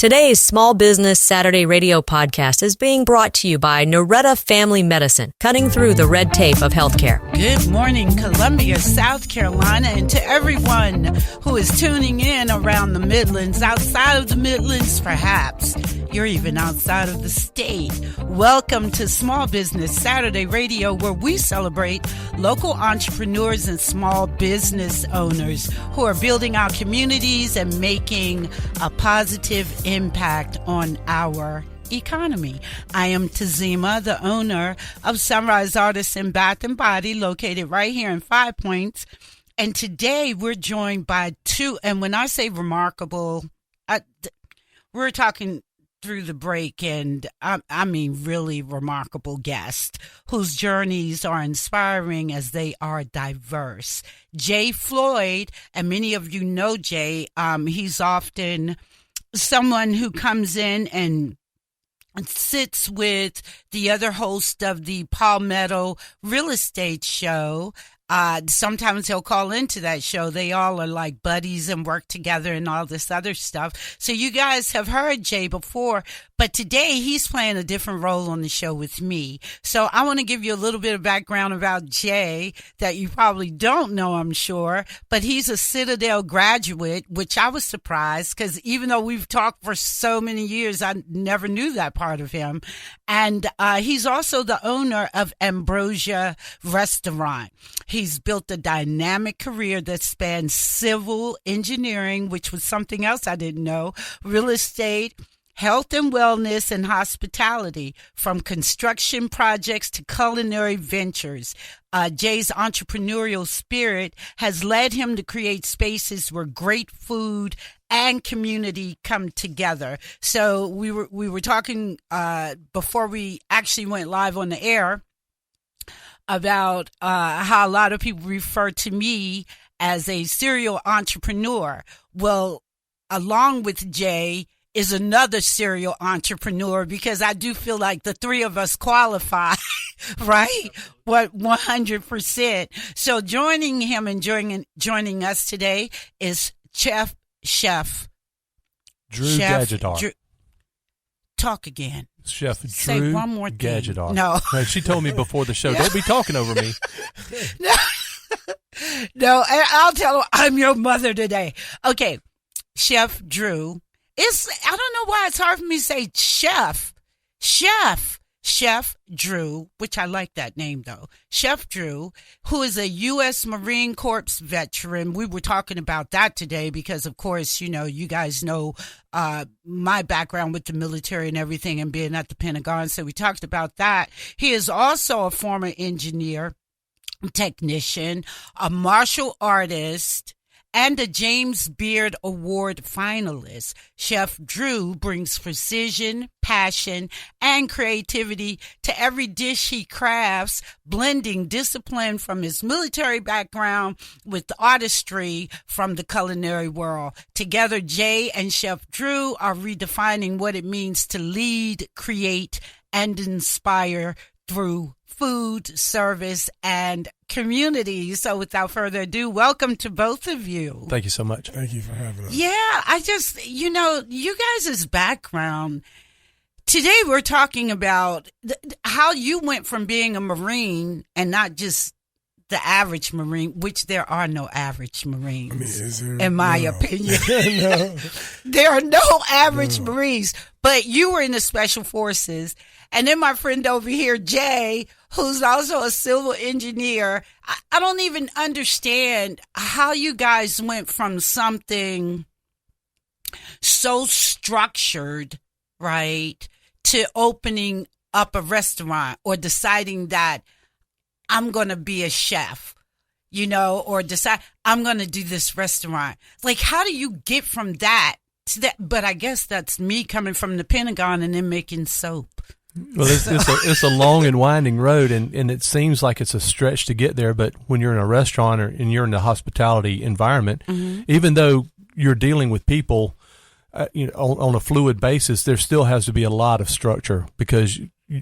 Today's Small Business Saturday radio podcast is being brought to you by Noretta Family Medicine, cutting through the red tape of healthcare. Good morning, Columbia, South Carolina, and to everyone who is tuning in around the Midlands, outside of the Midlands, perhaps. You're even outside of the state. Welcome to Small Business Saturday Radio, where we celebrate local entrepreneurs and small business owners who are building our communities and making a positive impact on our economy. I am Tazima, the owner of Sunrise Artists in Bath and Body, located right here in Five Points. And today we're joined by two, and when I say remarkable, we're talking through the break, and I mean really remarkable guests whose journeys are inspiring as they are diverse. Jay Floyd, and many of you know Jay, he's often someone who comes in and sits with the other host of the Palmetto Real Estate Show. Sometimes he'll call into that show. They all are like buddies and work together and all this other stuff. So you guys have heard Jay before, but today he's playing a different role on the show with me. So I want to give you a little bit of background about Jay that you probably don't know, I'm sure, but he's a Citadel graduate, which I was surprised because even though we've talked for so many years, I never knew that part of him. And he's also the owner of Ambrosia Restaurant. He's built a dynamic career that spans civil engineering, which was something else I didn't know, real estate, health and wellness, and hospitality, from construction projects to culinary ventures. Jay's entrepreneurial spirit has led him to create spaces where great food and community come together. So we were talking before we actually went live on the air about how a lot of people refer to me as a serial entrepreneur. Well, along with Jay is another serial entrepreneur, because I do feel like the three of us qualify, right? What 100%. So joining him and joining us today is Chef Drew Gadgetar. Talk again. Chef Drew Say one more thing. Gadgetar. No. She told me before the show, don't be talking over me. No, I'll tell her I'm your mother today. Okay, Chef Drew. I don't know why it's hard for me to say Chef Drew, which I like that name though. Chef Drew, who is a U.S. Marine Corps veteran. We were talking about that today because, of course, you guys know my background with the military and everything and being at the Pentagon. So we talked about that. He is also a former engineer, technician, a martial artist, and a James Beard Award finalist. Chef Drew brings precision, passion, and creativity to every dish he crafts, blending discipline from his military background with the artistry from the culinary world. Together, Jay and Chef Drew are redefining what it means to lead, create, and inspire through food, service, and community. So without further ado, welcome to both of you. Thank you so much. Thank you for having us. Yeah, I just, you guys' background. Today we're talking about how you went from being a Marine, and not just the average Marine, which there are no average Marines, I mean, is there? in my opinion. No. There are no average Marines, but you were in the Special Forces. And then my friend over here, Jay, who's also a civil engineer, I don't even understand how you guys went from something so structured, right, to opening up a restaurant or deciding that I'm going to be a chef, or decide I'm going to do this restaurant. Like, how do you get from that to that? But I guess that's me coming from the Pentagon and then making soap. Well, it's a long and winding road, and it seems like it's a stretch to get there. But when you're in a restaurant and you're in the hospitality environment, even though you're dealing with people, on a fluid basis, there still has to be a lot of structure, because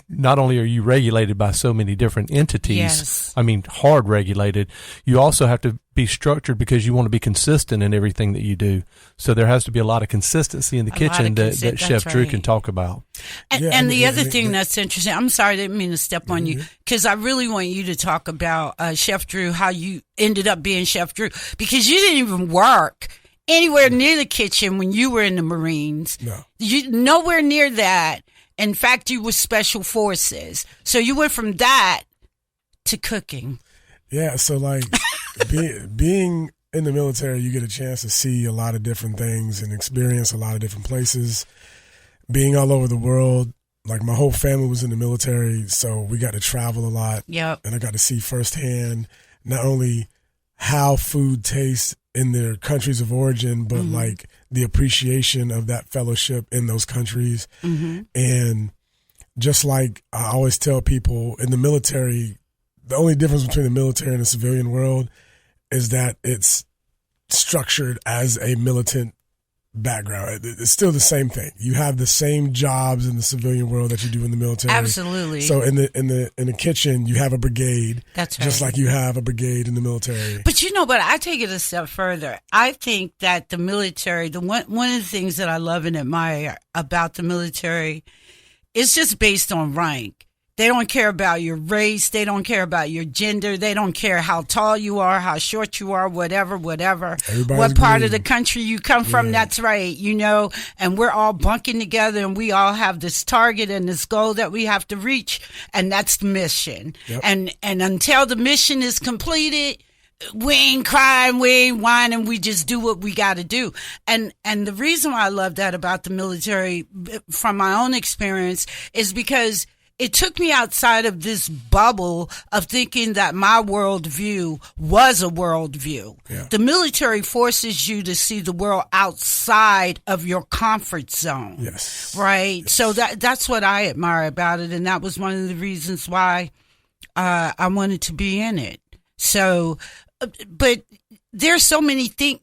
not only are you regulated by so many different entities, Yes. I mean, hard regulated, you also have to be structured because you want to be consistent in everything that you do. So there has to be a lot of consistency in the kitchen that Chef Drew can talk about. And the other thing that's interesting, I'm sorry, I didn't mean to step on you, because I really want you to talk about Chef Drew, how you ended up being Chef Drew, because you didn't even work anywhere near the kitchen when you were in the Marines. No. You nowhere near that. In fact, you were Special Forces. So you went from that to cooking. Yeah, so like being in the military, you get a chance to see a lot of different things and experience a lot of different places. Being all over the world, like my whole family was in the military, so we got to travel a lot. Yep. And I got to see firsthand not only how food tastes in their countries of origin, but like the appreciation of that fellowship in those countries. And just like I always tell people, in the military, the only difference between the military and the civilian world is that it's structured as a militant background. It's still the same thing. You have the same jobs in the civilian world that you do in the military. Absolutely. So in the kitchen, you have a brigade. That's right. Just like you have a brigade in the military. But you know, but I take it a step further. I think that the military, one of the things that I love and admire about the military is just based on rank. They don't care about your race. They don't care about your gender. They don't care how tall you are, how short you are, whatever. Everybody's what part green. of the country you come from, that's right, you know, and we're all bunking together and we all have this target and this goal that we have to reach, and that's the mission. Yep. And until the mission is completed, we ain't crying, we ain't whining, we just do what we got to do. And the reason why I love that about the military, from my own experience, is because it took me outside of this bubble of thinking that my worldview was a worldview. Yeah. The military forces you to see the world outside of your comfort zone. Yes. Right? Yes. So that's what I admire about it, and that was one of the reasons why I wanted to be in it. So, but there's so many things,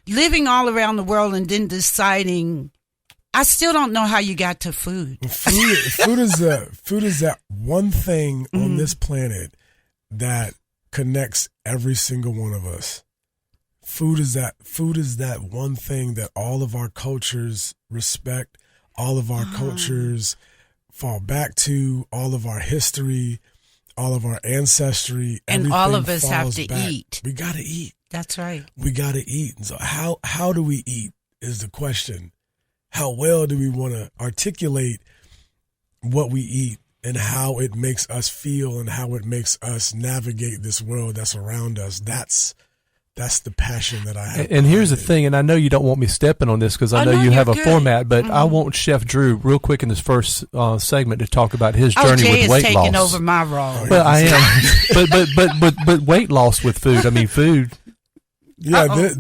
living all around the world and then deciding, I still don't know how you got to food. Food is that one thing on this planet that connects every single one of us. Food is that one thing that all of our cultures respect, all of our cultures fall back to, all of our history, all of our ancestry, and all of us have falls to back. eat. We got to eat. That's right. We got to eat. And so how do we eat is the question. How well do we want to articulate what we eat and how it makes us feel and how it makes us navigate this world that's around us? That's the passion that I have. And here's the thing, and I know you don't want me stepping on this because I know you have a format, but I want Chef Drew real quick in this first segment to talk about his journey Jay with weight is loss. taking over my role. Well, I am, but weight loss with food. I mean, food. Yeah,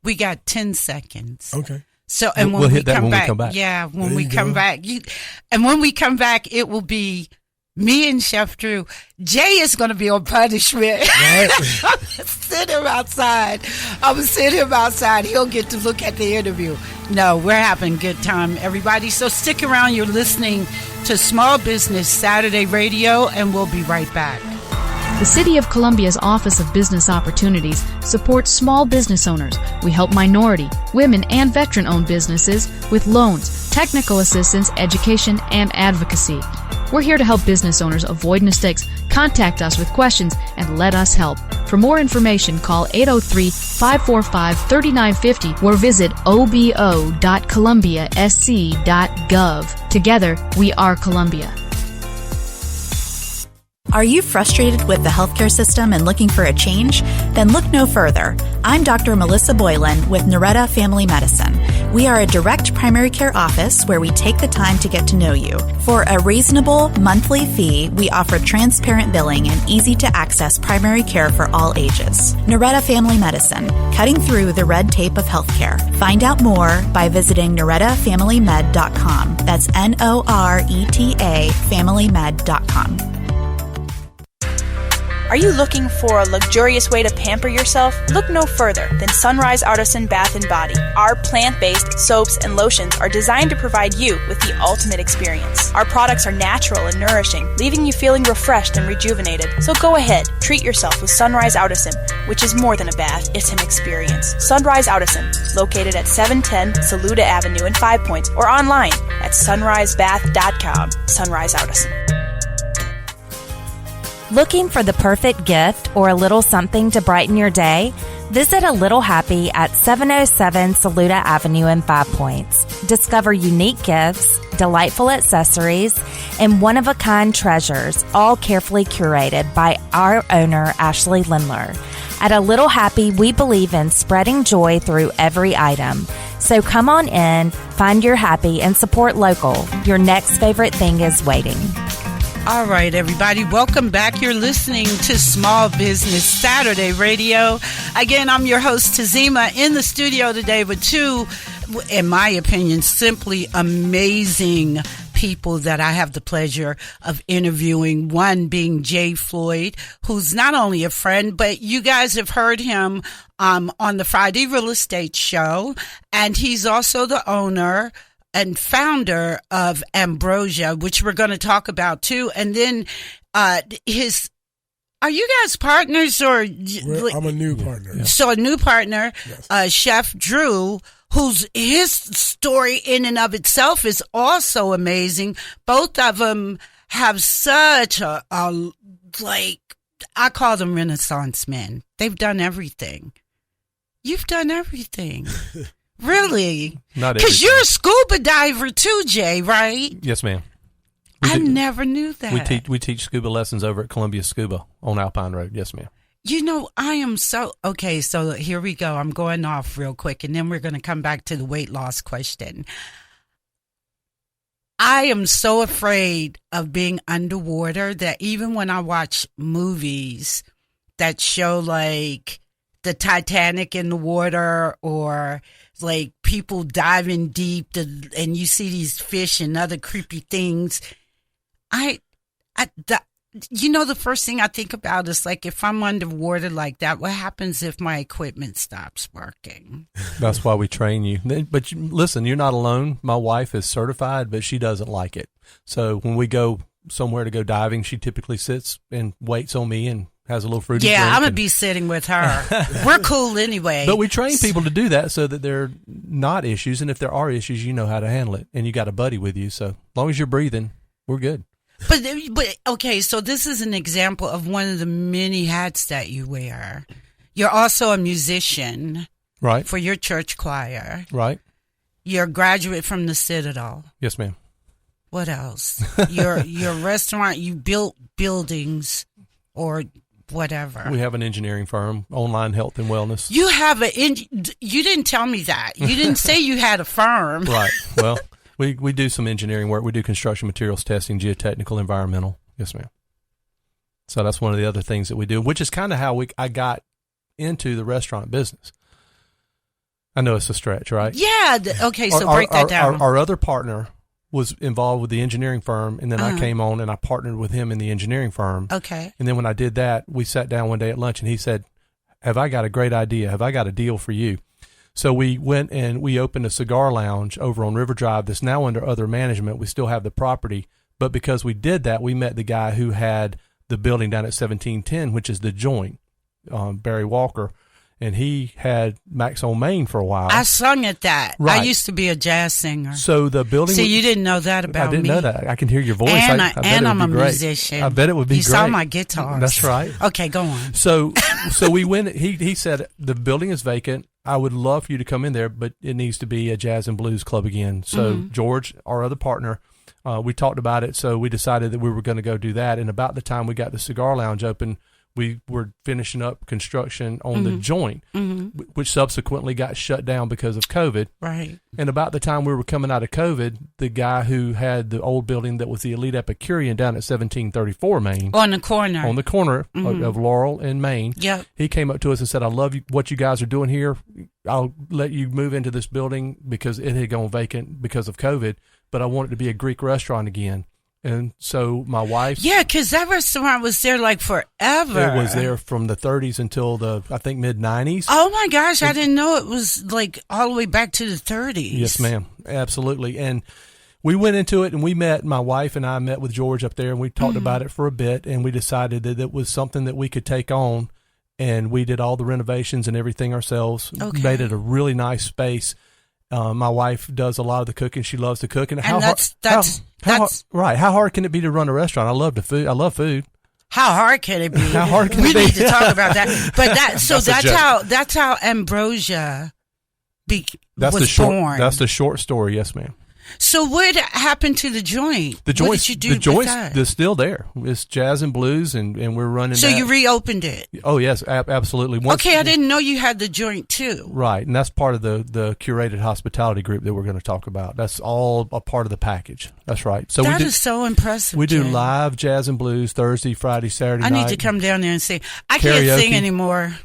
we got 10 seconds. okay. So, and when We'll we hit that come when we back, come back. yeah, when There we you come go. back, and when we come back, it will be me and Chef Drew. Jay is going to be on punishment. Right. I'm gonna sit him outside. I'm going to sit him outside. He'll get to look at the interview. No, we're having a good time, everybody. So stick around. You're listening to Small Business Saturday Radio, and we'll be right back. The City of Columbia's Office of Business Opportunities supports small business owners. We help minority, women, and veteran-owned businesses with loans, technical assistance, education, and advocacy. We're here to help business owners avoid mistakes. Contact us with questions and let us help. For more information, call 803-545-3950 or visit obo.columbiasc.gov. Together, we are Columbia. Are you frustrated with the healthcare system and looking for a change? Then look no further. I'm Dr. Melissa Boylan with Noretta Family Medicine. We are a direct primary care office where we take the time to get to know you. For a reasonable monthly fee, we offer transparent billing and easy-to-access primary care for all ages. Noretta Family Medicine, cutting through the red tape of healthcare. Find out more by visiting NorettaFamilyMed.com. That's Noreta FamilyMed.com. Are you looking for a luxurious way to pamper yourself? Look no further than Sunrise Artisan Bath & Body. Our plant-based soaps and lotions are designed to provide you with the ultimate experience. Our products are natural and nourishing, leaving you feeling refreshed and rejuvenated. So go ahead, treat yourself with Sunrise Artisan, which is more than a bath, it's an experience. Sunrise Artisan, located at 710 Saluda Avenue in 5 Points, or online at sunrisebath.com. Sunrise Artisan. Looking for the perfect gift or a little something to brighten your day? Visit A Little Happy at 707 Saluda Avenue in 5 Points. Discover unique gifts, delightful accessories, and one-of-a-kind treasures, all carefully curated by our owner, Ashley Lindler. At A Little Happy, we believe in spreading joy through every item. So come on in, find your happy, and support local. Your next favorite thing is waiting. All right, everybody, welcome back. You're listening to Small Business Saturday Radio. Again, I'm your host, Tazima, in the studio today with two, in my opinion, simply amazing people that I have the pleasure of interviewing. One being Jay Floyd, who's not only a friend, but you guys have heard him on the Friday Real Estate Show, and he's also the owner and founder of Ambrosia, which we're going to talk about too. And then are you guys partners or? I'm a new partner. So a new partner, yes. Chef Drew, his story in and of itself is also amazing. Both of them have such a I call them Renaissance men. They've done everything. You've done everything. Really? Not because you're a scuba diver too, Jay, right? Yes, ma'am. I never knew that. We teach scuba lessons over at Columbia Scuba on Alpine Road. Yes, ma'am. You know, I am so okay. So here we go. I'm going off real quick, and then we're going to come back to the weight loss question. I am so afraid of being underwater that even when I watch movies that show like the Titanic in the water or like people diving deep and you see these fish and other creepy things. The first thing I think about is like, if I'm underwater like that, what happens if my equipment stops working? That's why we train you. But listen, you're not alone. My wife is certified, but she doesn't like it. So when we go somewhere to go diving, she typically sits and waits on me and has a little fruity drink. I'm going to be sitting with her. We're cool anyway. But we train people to do that so that they're not issues. And if there are issues, you know how to handle it. And you got a buddy with you. So as long as you're breathing, we're good. But okay, so this is an example of one of the many hats that you wear. You're also a musician. Right. For your church choir. Right. You're a graduate from the Citadel. Yes, ma'am. What else? Your restaurant, you built buildings or whatever. We have an engineering firm, Online Health and Wellness. You have you didn't tell me that. You didn't say you had a firm. Right. Well, we do some engineering work. We do construction materials testing, geotechnical, environmental. Yes, ma'am. So that's one of the other things that we do, which is kind of how I got into the restaurant business. I know it's a stretch, right? Yeah. Okay, so break that down. Our other partner was involved with the engineering firm, and then I came on and I partnered with him in the engineering firm. Okay. And then when I did that, we sat down one day at lunch and he said, have I got a great idea? Have I got a deal for you? So we went and we opened a cigar lounge over on River Drive that's now under other management. We still have the property, but because we did that, we met the guy who had the building down at 1710, which is the Joint, Barry Walker. And he had Max on Main for a while. I sung at that. Right. I used to be a jazz singer. So the building. See, you didn't know that about me. I didn't know that. I can hear your voice. And, I bet I'm a great. musician. I bet it would be you great. You saw my guitars. That's right. Okay, go on. So we went. He said the building is vacant. I would love for you to come in there, but it needs to be a jazz and blues club again. So George, our other partner, we talked about it. So we decided that we were going to go do that. And about the time we got the cigar lounge open, we were finishing up construction on the Joint, which subsequently got shut down because of COVID. Right. And about the time we were coming out of COVID, the guy who had the old building that was the Elite Epicurean down at 1734 Main. On the corner. Of Laurel and Main. Yep. He came up to us and said, I love what you guys are doing here. I'll let you move into this building because it had gone vacant because of COVID, but I want it to be a Greek restaurant again. And so my wife... Yeah, because that restaurant was there like forever. It was there from the 30s until I think, mid-90s. Oh, my gosh. I didn't know it was like all the way back to the 30s. Yes, ma'am. Absolutely. And we went into it, and my wife and I met with George up there, and we talked about it for a bit, and we decided that it was something that we could take on, and we did all the renovations and everything ourselves. Okay. Made it a really nice space. My wife does a lot of the cooking. She loves to cook. And how hard can it be to run a restaurant? I love the food. I love food. How hard can it be? How hard can it be? We need to talk about that. But that's how Ambrosia was born. That's the short story. Yes, ma'am. So what happened to the joint? The joint, what did you do? The joint is still there. It's Jazz and Blues, and we're running. So you reopened it? Oh yes, absolutely. Okay, I didn't know you had the joint too. Right, and that's part of the curated hospitality group that we're going to talk about. That's all a part of the package. That's right. So that is so impressive. We do live Jazz and Blues Thursday, Friday, Saturday night. I need to come down there and sing. I can't sing anymore.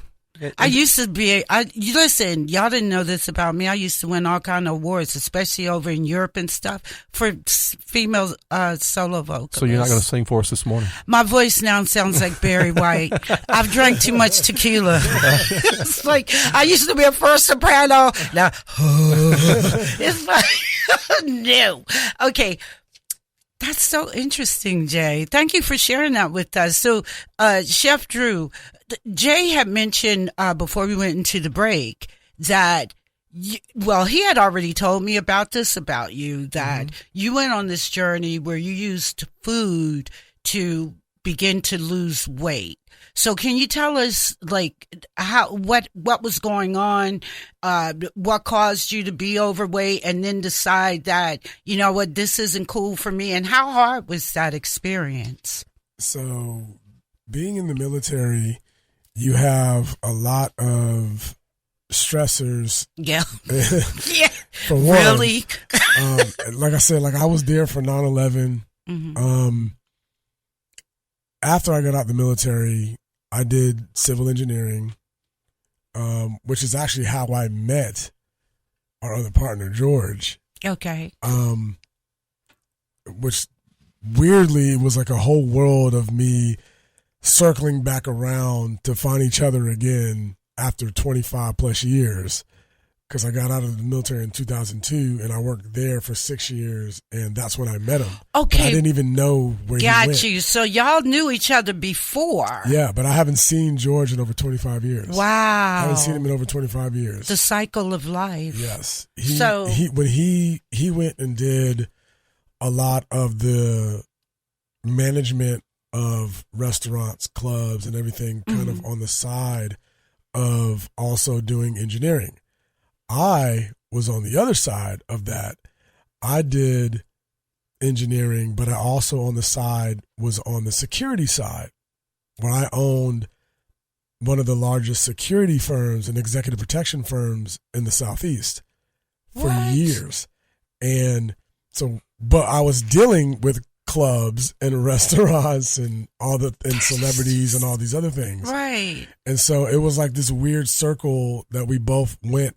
I used to be. Listen, y'all didn't know this about me. I used to win all kind of awards, especially over in Europe and stuff, for female solo vocalists. So you're not going to sing for us this morning? My voice now sounds like Barry White. I've drank too much tequila. It's like I used to be a first soprano. Now it's like no. Okay. That's so interesting, Jay. Thank you for sharing that with us. So, Chef Drew, Jay had mentioned before we went into the break that, he had already told me about this about you, that you went on this journey where you used food to begin to lose weight. So can you tell us what was going on, what caused you to be overweight and then decide that, you know what, this isn't cool for me, and how hard was that experience? So being in the military, you have a lot of stressors. Yeah. Yeah. For one, really? Like I said, I was there for 9/11. After I got out the military, I did civil engineering, which is actually how I met our other partner, George. Okay. Which weirdly was like a whole world of me circling back around to find each other again after 25 plus years. Because I got out of the military in 2002, and I worked there for 6 years, and that's when I met him. Okay. But I didn't even know where he went. Got you. So y'all knew each other before. Yeah, but I haven't seen George in over 25 years. Wow. I haven't seen him in over 25 years. The cycle of life. Yes. When he went and did a lot of the management of restaurants, clubs, and everything kind of on the side of also doing engineering. I was on the other side of that. I did engineering, but I also on the side was on the security side, where I owned one of the largest security firms and executive protection firms in the Southeast for years. And so, but I was dealing with clubs and restaurants and and celebrities and all these other things. Right. And so it was like this weird circle that we both went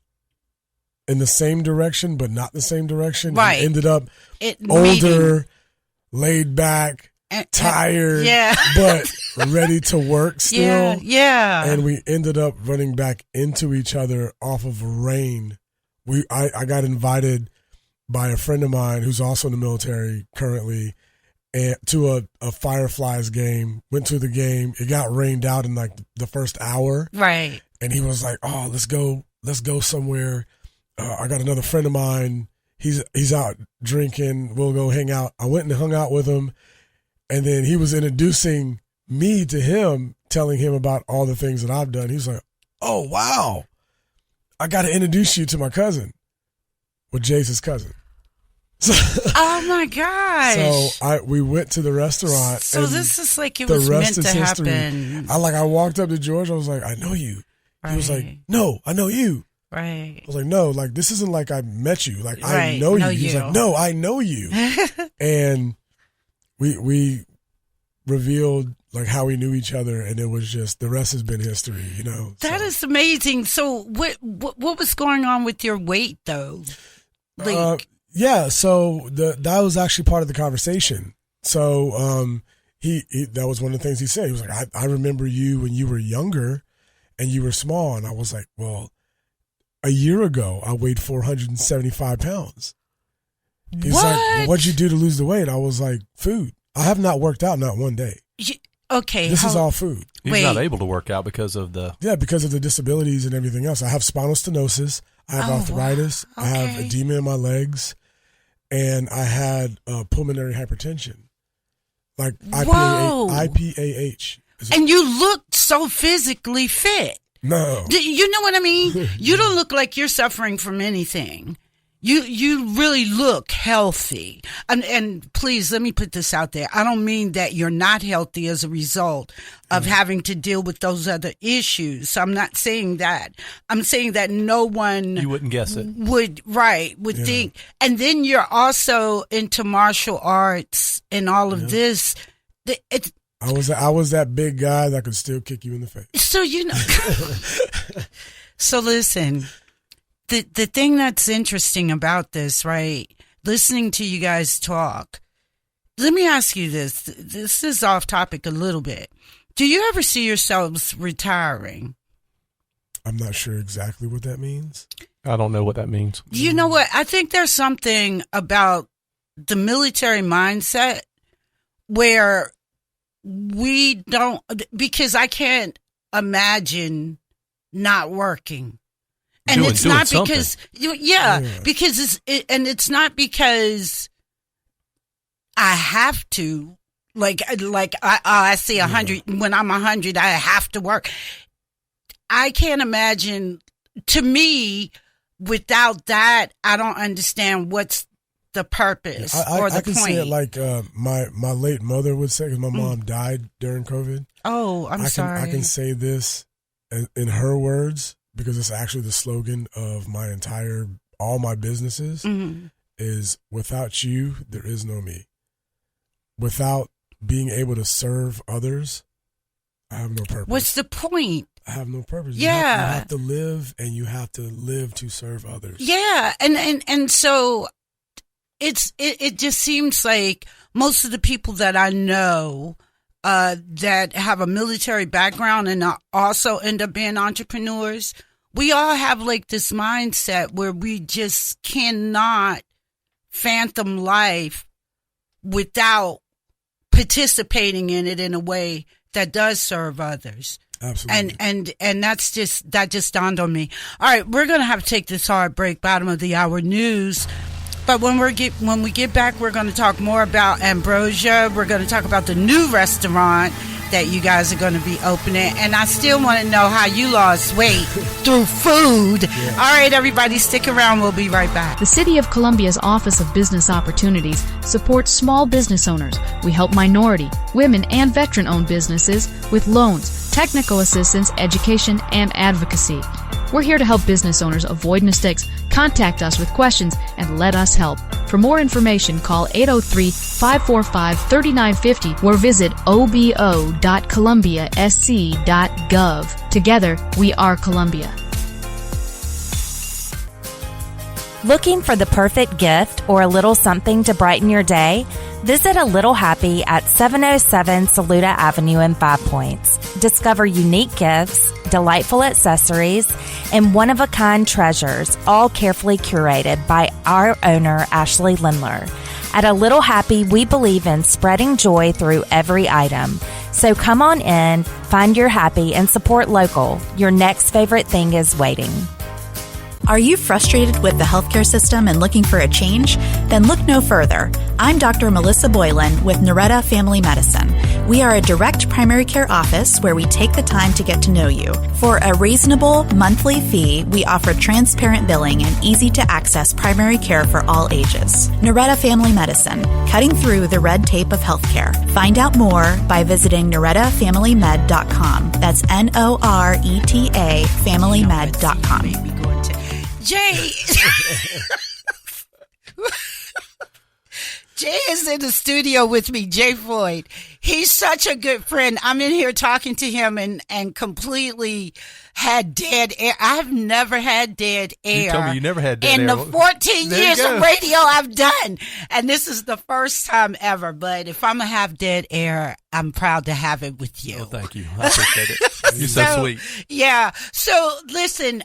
in the same direction, but not the same direction. Right. And ended up older, laid back, tired, but ready to work still. Yeah. And we ended up running back into each other off of rain. I got invited by a friend of mine who's also in the military currently and to a Fireflies game. Went to the game. It got rained out in like the first hour. Right. And he was like, "Oh, let's go somewhere." I got another friend of mine. He's out drinking. We'll go hang out. I went and hung out with him, and then he was introducing me to him, telling him about all the things that I've done. He was like, "Oh wow, I got to introduce you to my cousin." Well, Jay's his cousin. Oh my gosh! So we went to the restaurant. So this is like it was meant to happen. I walked up to George. I was like, "I know you." Right. He was like, "No, I know you." Right. I was like, "No, like this isn't like I met you. Like I know you." He's like, "No, I know you." And we revealed like how we knew each other, and it was just the rest has been history. You know. That is amazing. So what was going on with your weight though? Yeah, so that was actually part of the conversation. So he that was one of the things he said. He was like, I remember you when you were younger and you were small. And I was like, well, a year ago, I weighed 475 pounds. He's like, well, what'd you do to lose the weight? I was like, food. I have not worked out not one day. Okay. This is all food. He's not able to work out because of the... Yeah, because of the disabilities and everything else. I have spinal stenosis. I have arthritis. Wow. Okay. I have edema in my legs. And I had pulmonary hypertension. Like IPAH. And you looked so physically fit. No. You know what I mean? You don't look like you're suffering from anything. You really look healthy. And please, let me put this out there. I don't mean that you're not healthy as a result of having to deal with those other issues. I'm not saying that. I'm saying that no one... You wouldn't guess it. Would think. And then you're also into martial arts and all of this. I was that big guy that could still kick you in the face. So, you know... So listen... The thing that's interesting about this, right, listening to you guys talk, let me ask you this. This is off topic a little bit. Do you ever see yourselves retiring? I'm not sure exactly what that means. I don't know what that means. You know what? I think there's something about the military mindset where we don't, because I can't imagine not working. And it's not because, because it's not because I have to, I see 100, when I'm 100, I have to work. I can't imagine, to me, without that, I don't understand what's the purpose or the point. I can say it like my late mother would say, because my mom died during COVID. Oh, I'm sorry. I can say this in her words, because it's actually the slogan of all my businesses, is without you, there is no me. Without being able to serve others, I have no purpose. What's the point? I have no purpose. Yeah. You have to live, and you have to live to serve others. Yeah. And so it just seems like most of the people that I know that have a military background and also end up being entrepreneurs, we all have like this mindset where we just cannot fathom life without participating in it in a way that does serve others. Absolutely. And that just dawned on me. All right, we're going to have to take this hard break, bottom of the hour news. But when we get back, we're going to talk more about Ambrosia. We're going to talk about the new restaurant that you guys are going to be opening. And I still want to know how you lost weight through food. Yeah. All right, everybody, stick around. We'll be right back. The City of Columbia's Office of Business Opportunities supports small business owners. We help minority, women, and veteran-owned businesses with loans, technical assistance, education, and advocacy. We're here to help business owners avoid mistakes. Contact us with questions and let us help. For more information, call 803-545-3950 or visit obo.columbiasc.gov. Together, we are Columbia. Looking for the perfect gift or a little something to brighten your day? Visit A Little Happy at 707 Saluda Avenue in 5 Points. Discover unique gifts, delightful accessories, and one-of-a-kind treasures, all carefully curated by our owner, Ashley Lindler. At A Little Happy, we believe in spreading joy through every item. So come on in, find your happy, and support local. Your next favorite thing is waiting. Are you frustrated with the healthcare system and looking for a change? Then look no further. I'm Dr. Melissa Boylan with Noretta Family Medicine. We are a direct primary care office where we take the time to get to know you. For a reasonable monthly fee, we offer transparent billing and easy-to-access primary care for all ages. Noretta Family Medicine, cutting through the red tape of healthcare. Find out more by visiting NorettaFamilyMed.com. That's NORETA FamilyMed.com. Jay is in the studio with me, Jay Floyd. He's such a good friend. I'm in here talking to him and completely had dead air. I've never had dead air. You told me you never had dead in air. the 14 There you years go. of radio I've done. And this is the first time ever. But if I'm going to have dead air, I'm proud to have it with you. Oh, thank you. I appreciate it. You're so sweet. Yeah. So listen,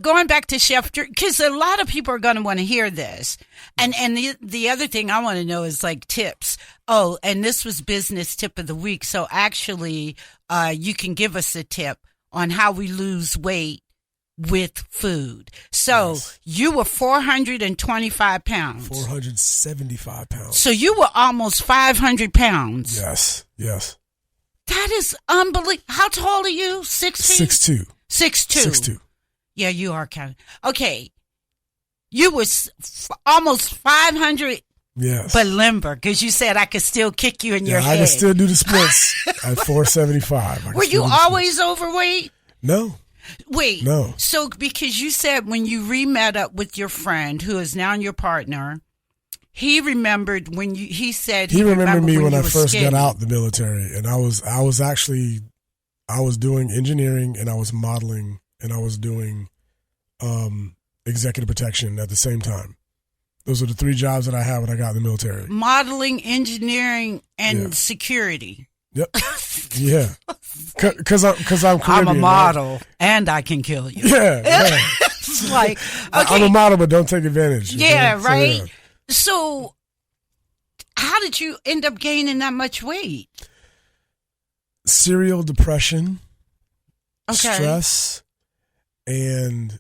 going back to Chef Drew, because a lot of people are going to want to hear this. And the other thing I want to know is like tips. Oh, and this was business tip of the week. So actually, you can give us a tip on how we lose weight with food. So you were 425 pounds. 475 pounds. So you were almost 500 pounds. Yes. That is unbelievable. How tall are you? 6 feet? 6'2". 6'2". 6'2". Yeah, you are kind of. Okay. You was almost 500, Yes. but limber, because you said I could still kick you in your I head. can still do the splits at 475. Were you always overweight? No. Wait. No. So, because you said when you re-met up with your friend, who is now your partner, he remembered when you, he said He remembered me when you I were first skinny. got out the military, and I was doing engineering, and I was modeling, and I was doing executive protection at the same time. Those are the 3 jobs that I had when I got in the military. Modeling, engineering, and security. Yep. Yeah. Because I'm Caribbean. I'm a right? model, and I can kill you. Yeah. It's like, okay. I'm a model, but don't take advantage. Yeah, okay? right? So, yeah. So, how did you end up gaining that much weight? Serial depression, Okay. stress, and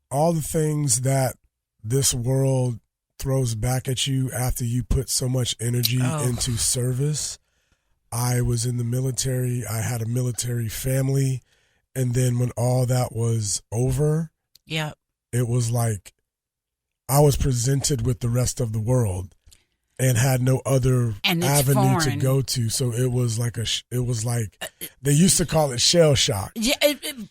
all the things that this world throws back at you after you put so much energy into service. I was in the military. I had a military family. And then when all that was over, Yeah. it was like I was presented with the rest of the world and had no other And it's avenue to foreign. go to. So it was like they used to call it shell shock. Yeah,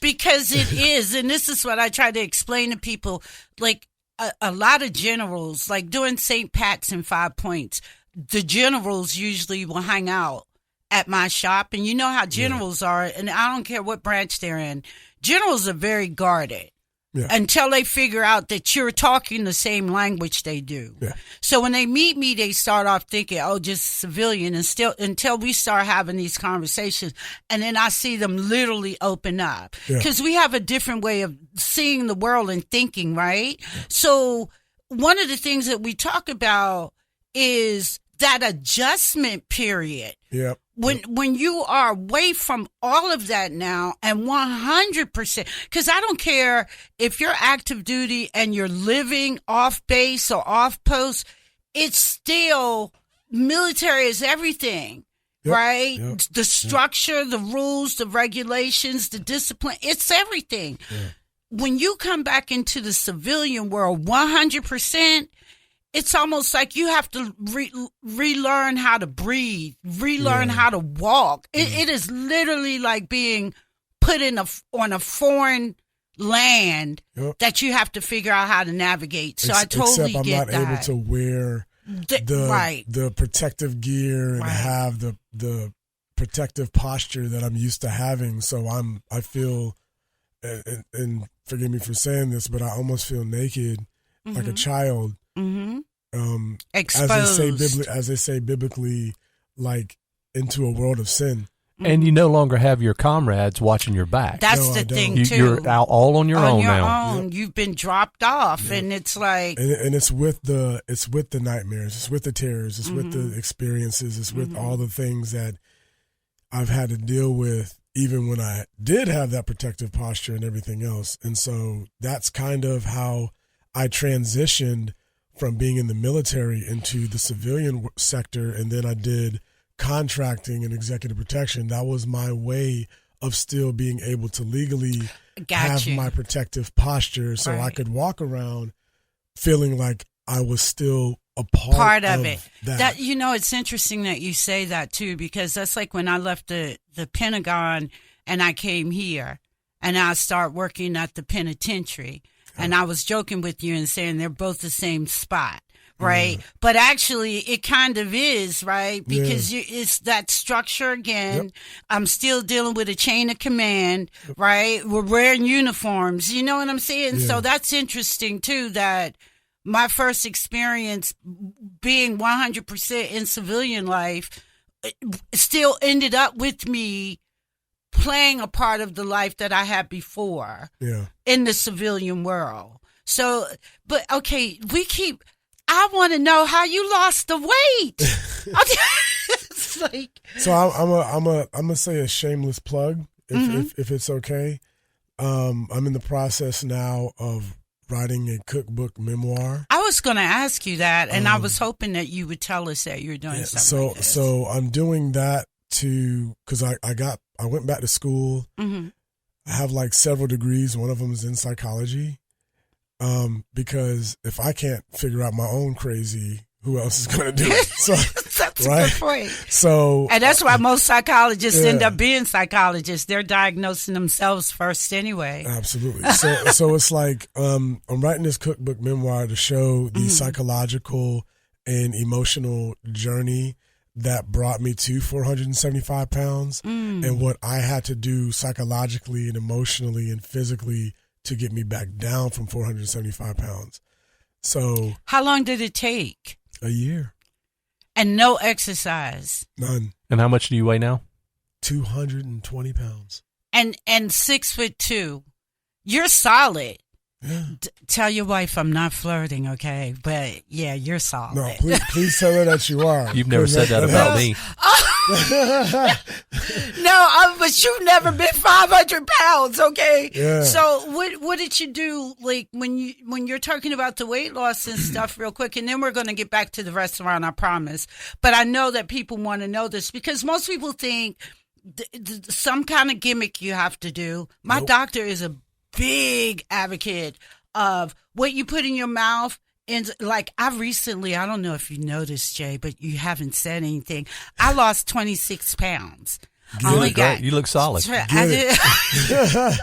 because it is. And this is what I try to explain to people. Like, a lot of generals, like doing St. Pat's and 5 Points, the generals usually will hang out at my shop. And you know how generals are, and I don't care what branch they're in. Generals are very guarded until they figure out that you're talking the same language they do. Yeah. So when they meet me, they start off thinking, oh, just civilian, and still until we start having these conversations. And then I see them literally open up because we have a different way of seeing the world and thinking, right? So one of the things that we talk about is that adjustment period. Yep. When you are away from all of that now and 100%, because I don't care if you're active duty and you're living off base or off post, it's still military is everything, right? Yep. The structure, the rules, the regulations, the discipline, it's everything. Yeah. When you come back into the civilian world 100%, it's almost like you have to relearn how to breathe, relearn how to walk. It is literally like being put on a foreign land that you have to figure out how to navigate. So I totally except get I'm not able to wear the protective gear and have the protective posture that I'm used to having. So I feel, and forgive me for saying this, but I almost feel naked like a child. Mm-hmm. Exposed. As they say biblically, like into a world of sin. And you no longer have your comrades watching your back. That's the thing, too. You're out all on your own now. Yep. You've been dropped off, and it's like... And it's with the nightmares, it's with the terrors, it's with the experiences, it's with all the things that I've had to deal with, even when I did have that protective posture and everything else. And so that's kind of how I transitioned from being in the military into the civilian sector, and then I did contracting and executive protection. That was my way of still being able to legally have my protective posture, so I could walk around feeling like I was still a part of it. That you know, it's interesting that you say that too, because that's like when I left the Pentagon and I came here and I started working at the penitentiary. And I was joking with you and saying they're both the same spot, right? But actually, it kind of is, right? Because it's that structure again. Yep. I'm still dealing with a chain of command, right? We're wearing uniforms. You know what I'm saying? Yeah. So that's interesting, too, that my first experience being 100% in civilian life still ended up with me playing a part of the life that I had before in the civilian world. So, but okay, I want to know how you lost the weight. It's like, so I'm gonna say a shameless plug if it's okay. I'm in the process now of writing a cookbook memoir. I was going to ask you that, and I was hoping that you would tell us that you're doing something like this. So I'm doing that because I went back to school. I have like several degrees. One of them is in psychology. Because if I can't figure out my own crazy, who else is going to do it? So, that's right? a good point. So, and that's why most psychologists end up being psychologists. They're diagnosing themselves first anyway. Absolutely. So it's like I'm writing this cookbook memoir to show the psychological and emotional journey that brought me to 475 pounds and what I had to do psychologically and emotionally and physically to get me back down from 475 pounds. So how long did it take? A year. And no exercise? None. And how much do you weigh now? 220 pounds. And 6'2". You're solid. Yeah. Tell your wife I'm not flirting, okay? But yeah, you're solid. No, please tell her that you are. You've never said that about me. No, but you've never been 500 pounds, okay? Yeah. So what did you do, like, when you're talking about the weight loss and stuff real quick, and then we're going to get back to the restaurant, I promise. But I know that people want to know this because most people think some kind of gimmick you have to do. My doctor is a big advocate of what you put in your mouth. And like I don't know if you noticed, Jay, but you haven't said anything. I lost 26 pounds. You look solid. I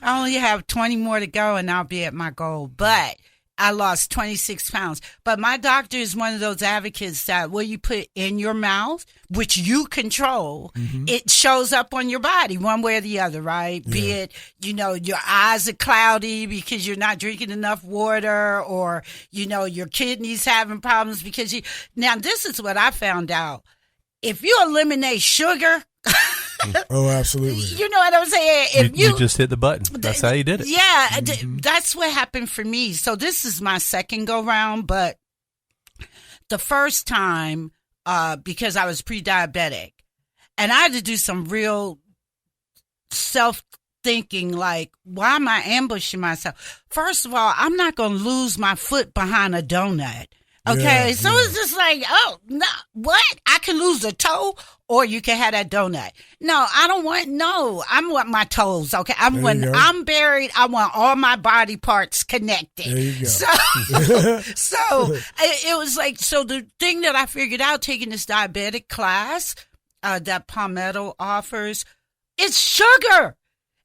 only have 20 more to go and I'll be at my goal. But I lost 26 pounds. But my doctor is one of those advocates that what you put in your mouth, which you control, it shows up on your body one way or the other, right? Yeah. Be it, your eyes are cloudy because you're not drinking enough water or, your kidneys having problems because Now, this is what I found out. If you eliminate sugar... Oh, absolutely. You know what I'm saying? If you just hit the button. That's how you did it. Yeah, that's what happened for me. So this is my second go round, but the first time, because I was pre-diabetic, and I had to do some real self-thinking, like, why am I ambushing myself? First of all, I'm not going to lose my foot behind a donut. Okay, it's just like, oh, no, what? I can lose a toe or you can have that donut. No, I want my toes, okay? When I'm buried, I want all my body parts connected. There you go. So it was like, so the thing that I figured out taking this diabetic class that Palmetto offers, it's sugar.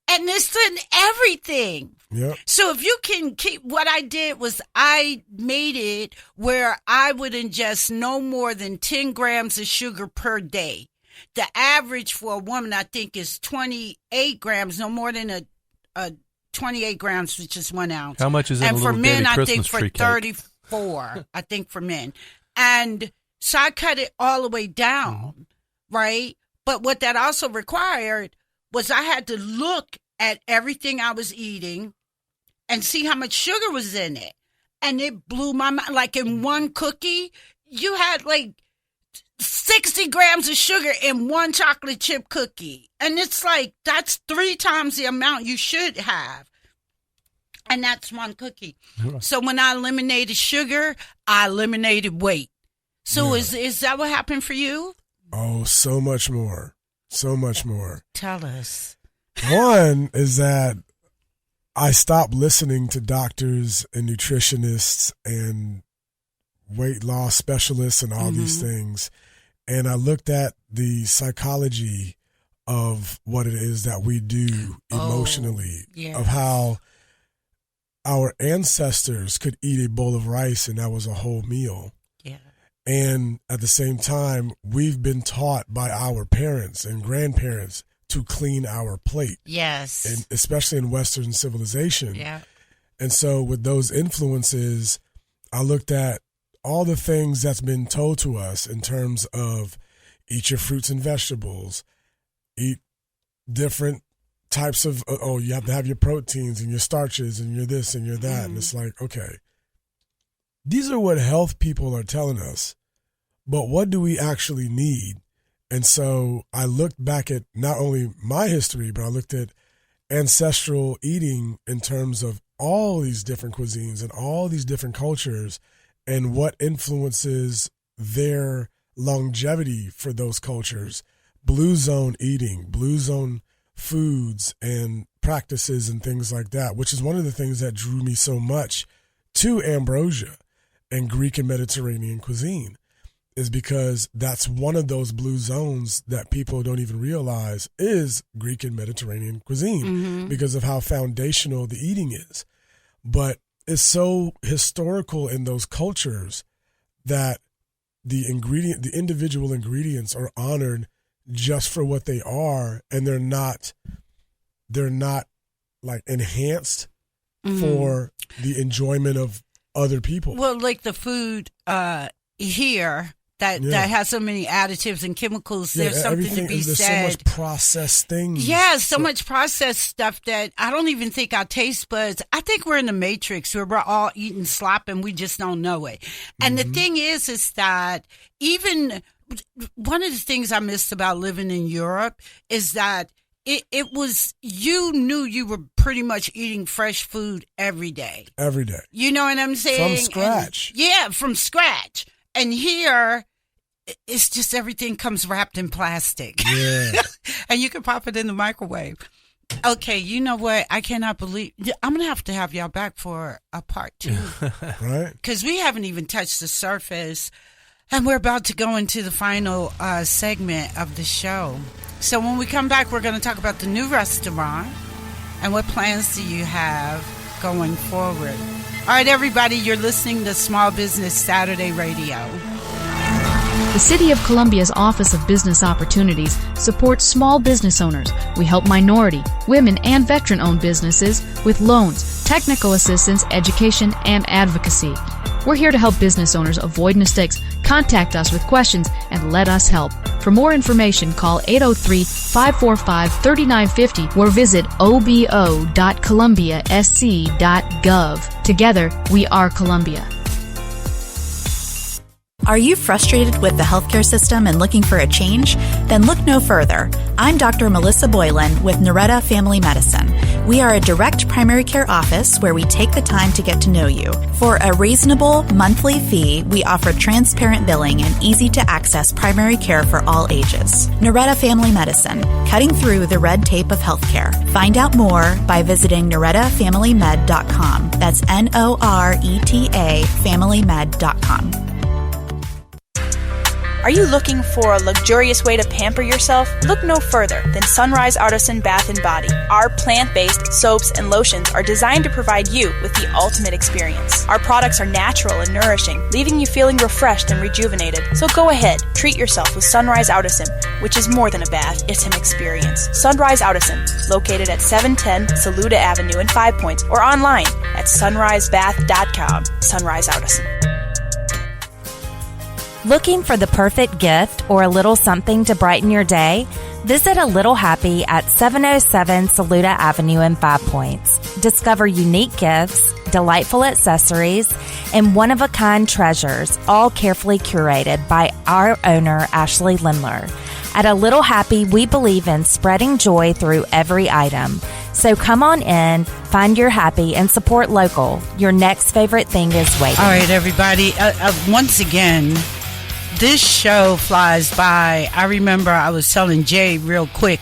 And it's in everything. Yep. So if you can keep, what I did was I made it where I would ingest no more than 10 grams of sugar per day. The average for a woman, I think, is 28 grams, no more than a 28 grams, which is 1 ounce. How much is in and a little for men, bitty I Christmas think tree for 34, I think for men. And so I cut it all the way down, right? But what that also required was I had to look at everything I was eating and see how much sugar was in it. And it blew my mind. Like in one cookie, you had like 60 grams of sugar in one chocolate chip cookie. And it's like, that's 3 times the amount you should have. And that's one cookie. So when I eliminated sugar, I eliminated weight. So is that what happened for you? Oh, so much more. So much more. Tell us. One is that I stopped listening to doctors and nutritionists and weight loss specialists and all these things. And I looked at the psychology of what it is that we do emotionally, of how our ancestors could eat a bowl of rice and that was a whole meal. Yeah. And at the same time, we've been taught by our parents and grandparents to clean our plate. Yes. And especially in Western civilization. Yeah. And so with those influences, I looked at all the things that's been told to us in terms of eat your fruits and vegetables, eat different types of, you have to have your proteins and your starches and your this and your that. And it's like, okay, these are what health people are telling us, but what do we actually need? And so I looked back at not only my history, but I looked at ancestral eating in terms of all these different cuisines and all these different cultures and what influences their longevity for those cultures. Blue zone eating, blue zone foods and practices and things like that, which is one of the things that drew me so much to ambrosia and Greek and Mediterranean cuisine, is because that's one of those blue zones that people don't even realize is Greek and Mediterranean cuisine because of how foundational the eating is. But it's so historical in those cultures that the individual ingredients are honored just for what they are, and they're not like enhanced for the enjoyment of other people. Well, like the food here that has so many additives and chemicals, there's something to be said. There's so much processed things. Yeah, so much processed stuff that I don't even think our taste buds, I think we're in the Matrix where we're all eating slop and we just don't know it. And the thing is that even one of the things I missed about living in Europe is that it was, you knew you were pretty much eating fresh food every day. Every day. You know what I'm saying? From scratch. From scratch. And here, it's just everything comes wrapped in plastic. Yeah. And you can pop it in the microwave. Okay, you know what? I cannot believe, I'm going to have y'all back for a part 2. Right. Because we haven't even touched the surface. And we're about to go into the final segment of the show. So when we come back, we're going to talk about the new restaurant and what plans do you have going forward. All right, everybody, you're listening to Small Business Saturday Radio. The City of Columbia's Office of Business Opportunities supports small business owners. We help minority, women, and veteran-owned businesses with loans, technical assistance, education, and advocacy. We're here to help business owners avoid mistakes. Contact us with questions and let us help. For more information, call 803-545-3950 or visit obo.columbiasc.gov. Together, we are Columbia. Are you frustrated with the healthcare system and looking for a change? Then look no further. I'm Dr. Melissa Boylan with Noretta Family Medicine. We are a direct primary care office where we take the time to get to know you. For a reasonable monthly fee, we offer transparent billing and easy-to-access primary care for all ages. Noretta Family Medicine, cutting through the red tape of healthcare. Find out more by visiting NorettaFamilyMed.com. That's NORETA FamilyMed.com. Are you looking for a luxurious way to pamper yourself? Look no further than Sunrise Artisan Bath & Body. Our plant-based soaps and lotions are designed to provide you with the ultimate experience. Our products are natural and nourishing, leaving you feeling refreshed and rejuvenated. So go ahead, treat yourself with Sunrise Artisan, which is more than a bath, it's an experience. Sunrise Artisan, located at 710 Saluda Avenue in 5 Points, or online at sunrisebath.com. Sunrise Artisan. Looking for the perfect gift or a little something to brighten your day? Visit A Little Happy at 707 Saluda Avenue in 5 Points. Discover unique gifts, delightful accessories, and one-of-a-kind treasures, all carefully curated by our owner, Ashley Lindler. At A Little Happy, we believe in spreading joy through every item. So come on in, find your happy, and support local. Your next favorite thing is waiting. All right, everybody. Once again, this show flies by. I remember I was telling Jay real quick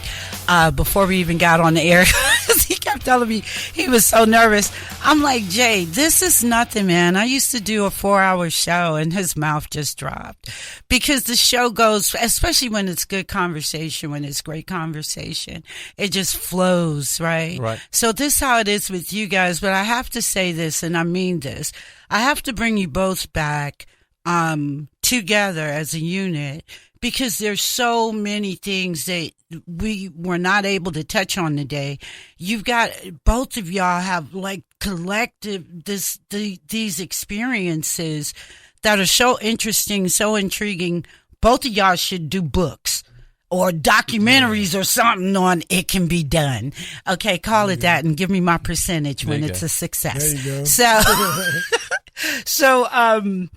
before we even got on the air, because he kept kept telling me he was so nervous. I'm like, Jay, this is nothing, man. I used to do a 4-hour show and his mouth just dropped because the show goes, especially when it's good conversation, when it's great conversation, it just flows, right? Right. So this is how it is with you guys, but I have to say this, and I mean this. I have to bring you both back together as a unit because there's so many things that we were not able to touch on today. You've got, both of y'all have like collective these experiences that are so interesting, so intriguing. Both of y'all should do books or documentaries or something on It Can Be Done. Okay, call it that and give me my percentage when it's a success. There you go. So I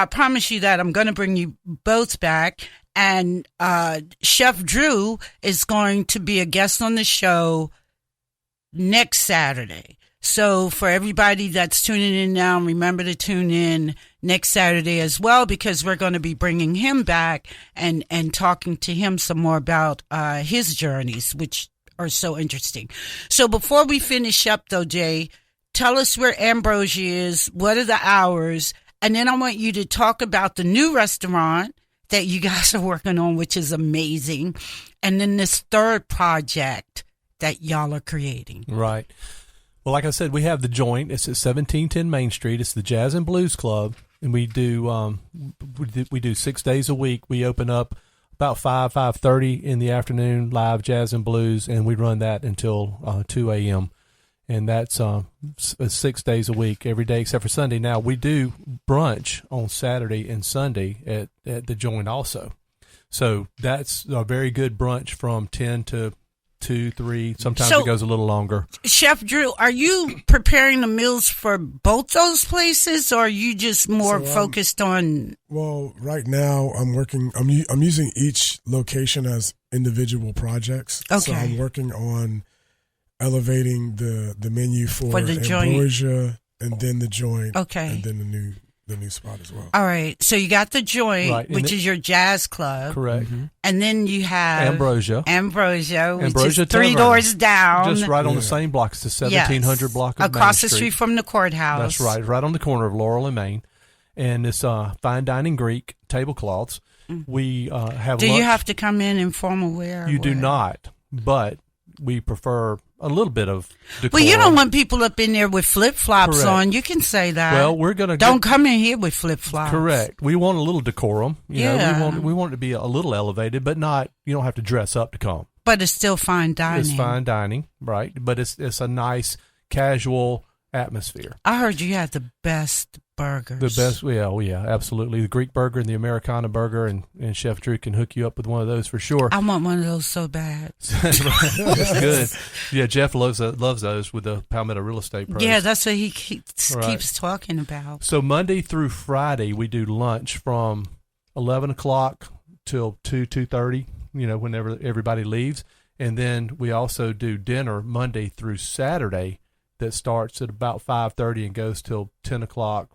promise you that I'm going to bring you both back, and Chef Drew is going to be a guest on the show next Saturday. So for everybody that's tuning in now, remember to tune in next Saturday as well, because we're going to be bringing him back and talking to him some more about his journeys, which are so interesting. So before we finish up, though, Jay, tell us where Ambrosia is, what are the hours, and then I want you to talk about the new restaurant that you guys are working on, which is amazing, and then this third project that y'all are creating. Right. Well, like I said, we have The Joint. It's at 1710 Main Street. It's the Jazz and Blues Club, and we do 6 days a week. We open up about 5:30 in the afternoon, live jazz and blues, and we run that until 2 a.m. And that's 6 days a week, every day except for Sunday. Now, we do brunch on Saturday and Sunday at The Joint also. So that's a very good brunch from 10 to 2, 3. Sometimes it goes a little longer. Chef Drew, are you preparing the meals for both those places, or are you just more focused on? Well, right now I'm using each location as individual projects. Okay. So I'm working on elevating the menu for the Ambrosia Joint. and then The Joint. Okay. And then the new spot as well. All right. So you got The Joint, right, which is your jazz club. Correct. Mm-hmm. And then you have Ambrosia, which is 3 Tavern. doors down. Just right on the same block. It's the 1700 block of across Main the street from the courthouse. That's right. Right on the corner of Laurel and Main. And it's fine dining Greek tablecloths. We have Do lunch. you have to come in formal wear? You do not, but we prefer a little bit of decorum. Well, you don't want people up in there with flip-flops Correct. on. You can say that. Well, we're going to Don't come in here with flip-flops. Correct. We want a little decorum. You Yeah. know, we want it to be a little elevated, but not. You don't have to dress up to come. But it's still fine dining. It's fine dining, right? But it's a nice casual atmosphere. I heard you had the best burgers. The best, yeah, absolutely. The Greek burger and the Americana burger, and Chef Drew can hook you up with one of those for sure. I want one of those so bad. That's good. Yeah, Jeff loves those with the Palmetto Real Estate Pros. Yeah, that's what he keeps talking about. So Monday through Friday, we do lunch from 11 o'clock till 2:30, whenever everybody leaves. And then we also do dinner Monday through Saturday that starts at about 5:30 and goes till 10 o'clock,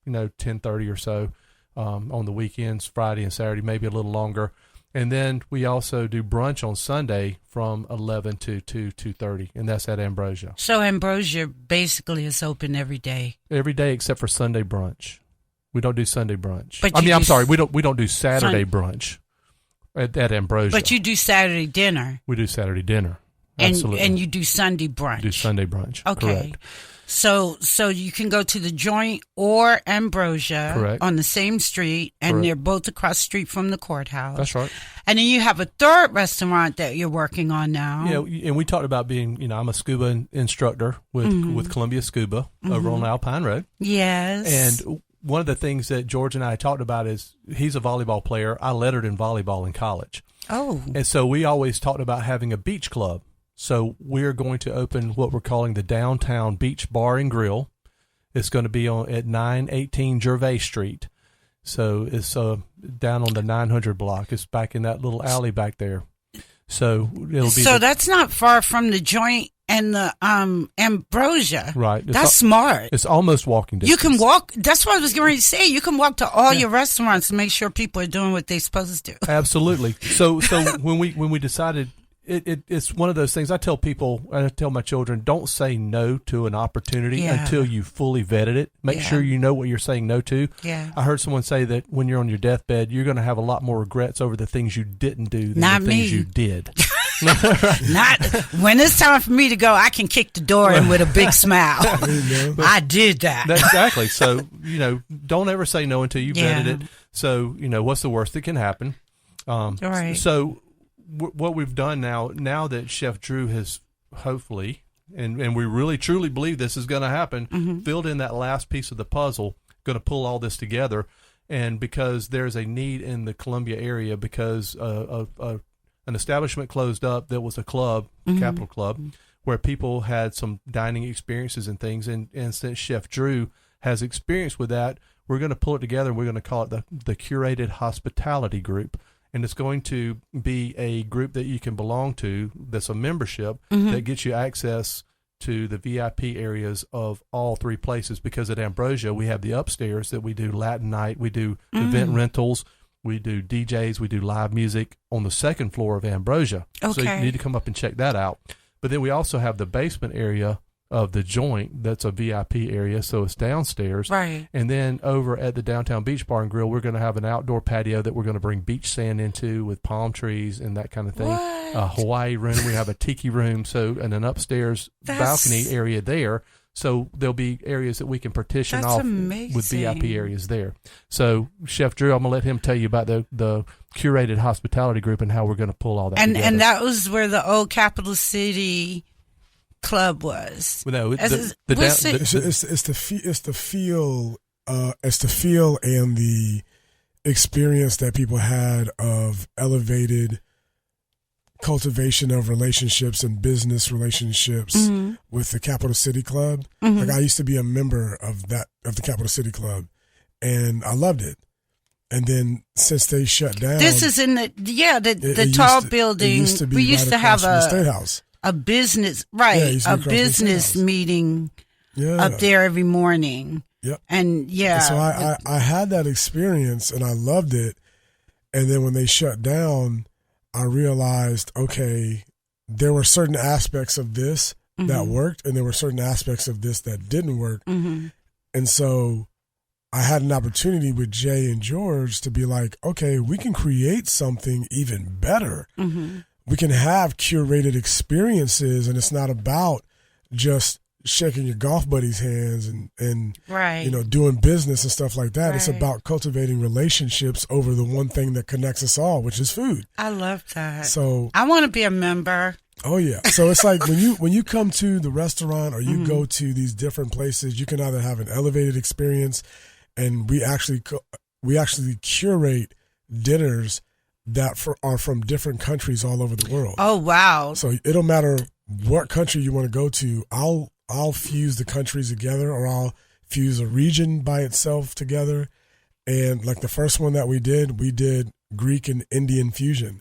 10:30 or so on the weekends, Friday and Saturday, maybe a little longer. And then we also do brunch on Sunday from 11 to 2:30, and that's at Ambrosia. So Ambrosia basically is open every day. Every day except for Sunday brunch. We don't do Sunday brunch. But I'm sorry, we don't do Saturday brunch at Ambrosia. But you do Saturday dinner. We do Saturday dinner. And Absolutely. and you do Sunday brunch. Do Sunday brunch. Okay. Correct. So you can go to The Joint or Ambrosia Correct. on the same street, and Correct. they're both across the street from the courthouse. That's right. And then you have a third restaurant that you're working on now. Yeah, and we talked about being, I'm a scuba instructor with Columbia Scuba over on Alpine Road. Yes. And one of the things that George and I talked about is he's a volleyball player. I lettered in volleyball in college. Oh. And so we always talked about having a beach club. So we're going to open what we're calling the Downtown Beach Bar and Grill. It's going to be at 918 Gervais Street. So it's down on the 900 block. It's back in that little alley back there. So it'll be. So that's not far from The Joint and the Ambrosia. Right. That's smart. It's almost walking distance. You can walk. That's what I was going to say. You can walk to all your restaurants and make sure people are doing what they're supposed to. Absolutely. So when we decided it's one of those things. I tell my children, don't say no to an opportunity until you fully vetted it. Make sure you know what you're saying no to. Yeah. I heard someone say that when you're on your deathbed, you're going to have a lot more regrets over the things you didn't do than the things you did. Not when it's time for me to go, I can kick the door in with a big smile. I did that. Exactly. So, don't ever say no until you've vetted it. So, what's the worst that can happen? Right. So what we've done now that Chef Drew has hopefully, and we really truly believe this is going to happen, filled in that last piece of the puzzle, going to pull all this together. And because there's a need in the Columbia area, because an establishment closed up that was a club, Capital Club, where people had some dining experiences and things. And since Chef Drew has experience with that, we're going to pull it together. We're going to call it the Curated Hospitality Group. And it's going to be a group that you can belong to that's a membership that gets you access to the VIP areas of all three places. Because at Ambrosia, we have the upstairs that we do Latin night, we do event rentals, we do DJs, we do live music on the second floor of Ambrosia. Okay. So you need to come up and check that out. But then we also have the basement area of the joint that's a VIP area, so it's downstairs. Right. And then over at the Downtown Beach Bar and Grill, we're going to have an outdoor patio that we're going to bring beach sand into with palm trees and that kind of thing. What? A Hawaii room. We have a tiki room, and an upstairs balcony area there. So there'll be areas that we can partition off with VIP areas there. So Chef Drew, I'm going to let him tell you about the Curated Hospitality Group and how we're going to pull all that together. And that was where the old Capital City Club was. No, it's the feel and the experience that people had of elevated cultivation of relationships and business relationships with the Capital City Club. Like I used to be a member of the Capital City Club, and I loved it. And then since they shut down, this is in the tall building. We used to have a State House. A business, right? A business meeting up there every morning. Yep. And so I had that experience and I loved it. And then when they shut down, I realized, okay, there were certain aspects of this that worked, and there were certain aspects of this that didn't work. And so I had an opportunity with Jay and George to be like, okay, we can create something even better. We can have curated experiences, and it's not about just shaking your golf buddies' hands and doing business and stuff like that. Right. It's about cultivating relationships over the one thing that connects us all, which is food. I love that. So I want to be a member. Oh yeah. So it's like when you come to the restaurant or you go to these different places, you can either have an elevated experience, and we actually curate dinners that are from different countries all over the world. Oh wow. So it don't matter what country you want to go to. I'll fuse the countries together, or I'll fuse a region by itself together. And like the first one that we did Greek and Indian fusion.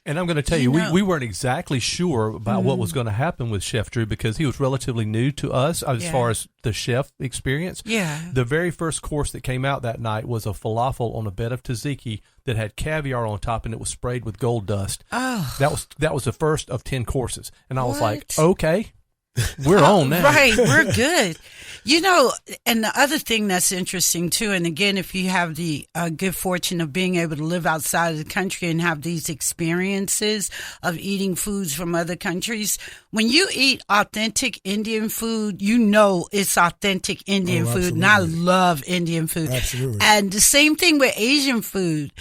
And I'm going to tell you, we weren't exactly sure about what was going to happen with Chef Drew because he was relatively new to us as far as the chef experience. Yeah. The very first course that came out that night was a falafel on a bed of tzatziki that had caviar on top, and it was sprayed with gold dust. Oh. That was the first of 10 courses. And I was like, okay, we're on now. Right, we're good. And the other thing that's interesting too, and again, if you have the good fortune of being able to live outside of the country and have these experiences of eating foods from other countries, when you eat authentic Indian food, it's authentic Indian food. And I love Indian food. Absolutely. And the same thing with Asian food.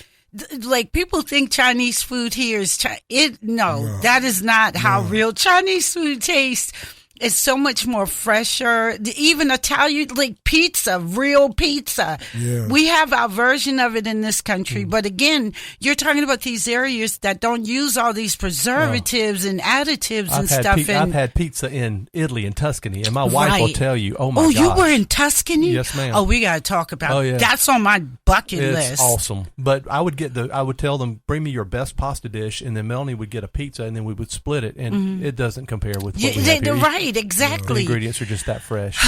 Like people think Chinese food here is that is not how real Chinese food tastes. It's so much more fresher. Even Italian, like pizza, real pizza. Yeah. We have our version of it in this country. But again, you're talking about these areas that don't use all these preservatives and additives and stuff. I've had pizza in Italy and Tuscany, and my wife will tell you, oh my gosh. Oh, you were in Tuscany? Yes, ma'am. Oh, we got to talk about it. That's on my bucket list. It's awesome. But I would tell them, bring me your best pasta dish, and then Melanie would get a pizza, and then we would split it, and it doesn't compare with what we have here. Right. Right, exactly. The ingredients are just that fresh.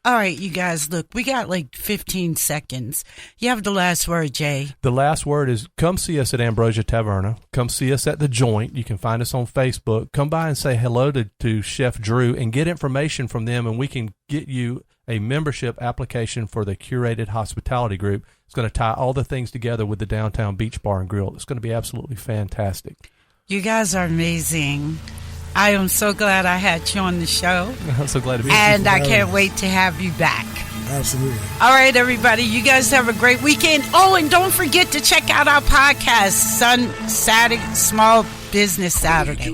All right, you guys, look, we got like 15 seconds. You have the last word, Jay. The last word is come see us at Ambrosia Taverna. Come see us at The Joint. You can find us on Facebook. Come by and say hello to Chef Drew and get information from them, and we can get you a membership application for the Curated Hospitality Group. It's going to tie all the things together with the Downtown Beach Bar and Grill. It's going to be absolutely fantastic. You guys are amazing. I am so glad I had you on the show. I'm so glad to be here. And I can't wait to have you back. Absolutely. All right, everybody. You guys have a great weekend. Oh, and don't forget to check out our podcast, Saturday, Small Business Saturday.